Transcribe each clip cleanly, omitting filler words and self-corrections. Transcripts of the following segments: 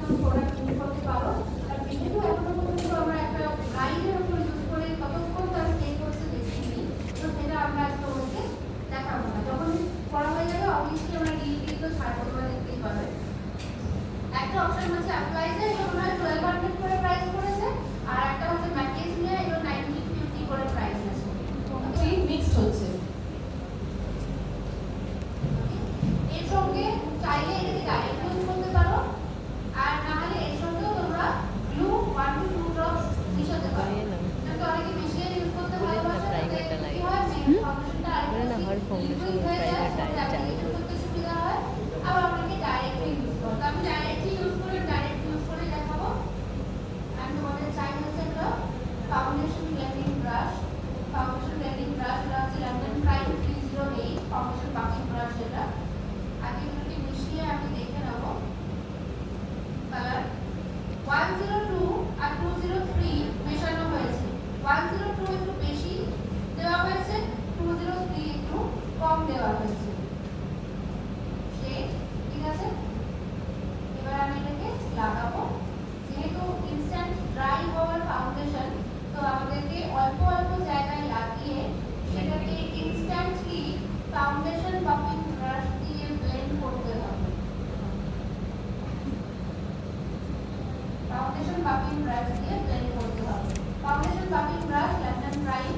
একদম product use করতে পারো। আর যেহেতু এখনো পর্যন্ত আমরা একটা লাইনের উপর ইউজ করে কতক্ষণ তার স্টে করছে দেখিনি, তো সেটা আমরা আজকে তোমাকে দেখাবো না। যখন করা হয়ে যাবে অবশ্যই আমরা ডিলিটে তো ছাড়বো, তোমরা দেখতেই পাবে। একটা অপশন হচ্ছে অ্যাপ্লাইজে, এটা মনে হয় 1200 করে প্রাইস পড়েছে, আর একটা হচ্ছে ম্যাকেজ নিয়ে এটা 950 করে প্রাইস আছে। ওকে, মিক্সড হচ্ছে। এর সঙ্গে চাইলে এটাকে ডাইরেক্ট ইউজ করতে পারো, আর না হলে এর সঙ্গেও তোমরা গ্লু 1 to 2 ড্রপস মিশাতে পারো। কিন্তু অনেকে মিশিয়ে ইউজ করতে ভালোবাসে, তাতে কি হয় ফাউন্ডেশনটা আরেকটু লিকুইড হয়ে যায়, অ্যাপ্লিকেশন করতে সুবিধা হয়। আবার অনেকে ডাইরেক্টলি ইউজ করে, তো আমি ডাইরেক্টলি ইউজ করে দেখাবো। আমি তোমাদের চাই হচ্ছে একটা ফাউন্ডেশন ব্লেন্ডিং ব্রাশ। এটা হচ্ছে লন্ডন প্রাইম 308 ফাউন্ডেশন বাকিং ব্রাশ। যেটা আগে এগুলোকে মিশিয়ে আমি দেখে নেব কালার। 102 আর 203 মেশানো হয়েছে। 102 একটু বেশি দেওয়া হয়েছে, 203 একটু কম দেওয়া হয়েছে শেড, ঠিক আছে। এবার আমি এটাকে লাগাবো। যেহেতু ইনস্ট্যান্ট ড্রাই হওয়ার ফাউন্ডেশন, তো আমাদেরকে অল্প অল্প জায়গায় লাগিয়ে সেটাকে ইনস্ট্যান্টলি ফাউন্ডেশন বাফিং ব্রাশ দিয়ে ব্লেন্ড করতে হবে। ফাউন্ডেশন বাফিং ব্রাশ দিয়ে ব্লেন্ড করতে হবে। Foundation buffing brush London prime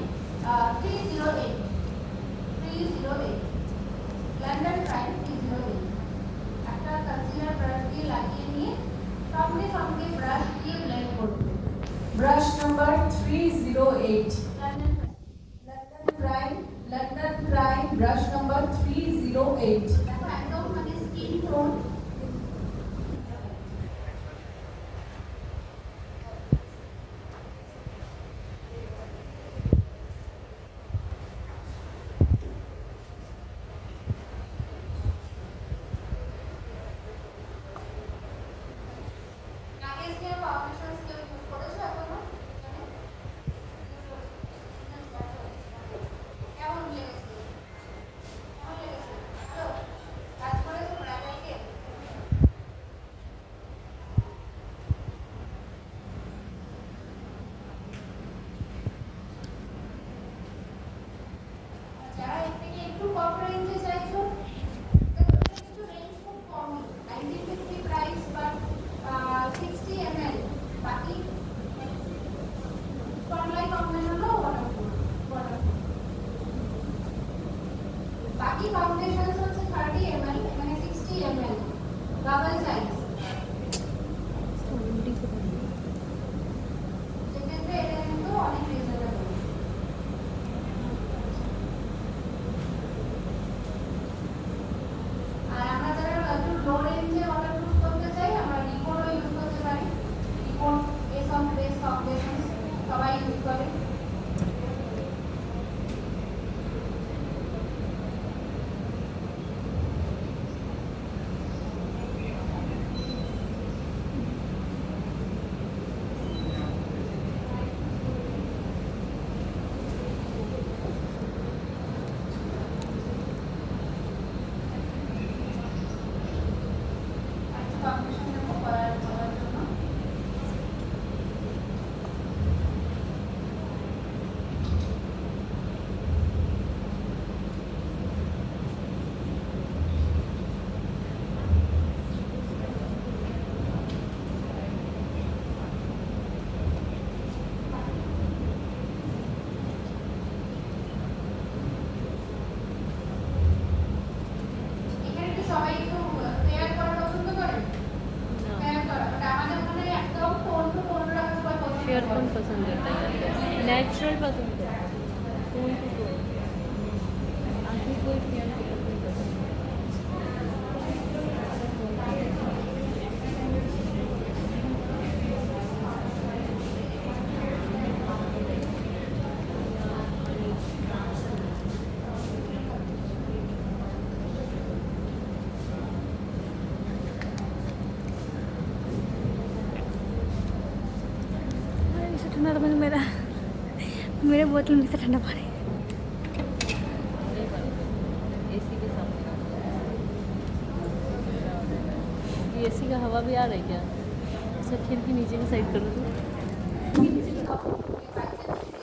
308 London prime 308। একটা কনসিলার ব্রাশ দিয়ে লাগিয়ে নিয়ে সঙ্গে সঙ্গে ব্রাশ দিয়ে ব্লেন্ড করবে। Brush number 308, London prime brush number 308। দেখো একদম মানে skin tone foundation scale use করেছো এখনো? কেমন লেগেছে? ভালো কাজ করেছো ব্রাইডালকে? যারা এর থেকে একটু কম রেঞ্জে চাইছো, একটু রেঞ্জ খুব কম, 1950 প্রাইস, বাট 60 ml। বাকি অনলাইন হলো বাকি ফাউন্ডেশন হচ্ছে 30 ml, মানে 60 ml ডাবল সাইজ। সেক্ষেত্রে এটা কিন্তু অনেক রিজনেবল। আর আমরা যারা একটু লো রেঞ্জে ওয়াটারপ্রুফ করতে চাই, আমরা রিপনও ইউজ করতে পারি। Ripon base on base foundation সবাই ইউজ করে। ফাউন্ডেশন নেবো করার জন্য। এখানে কি সবাই একটু ফেয়ার করা পছন্দ করেন? ফেয়ার করা, বাট আমাদের মনে হয় একদম টোন টু টোন রাখা পছন্দ फेयर করে। कौन पसंद करता है? नेचुरल पसंद करता है, टोन टू टोन। आखिर कोई फेयर नहीं पसंद। ठंडा तो मेरे बोतल में से ठंडा पानी एसी के सामने। एसी का हवा भी आ रही क्या? सब खिड़की नीचे की साइड करो तो ये 5 cm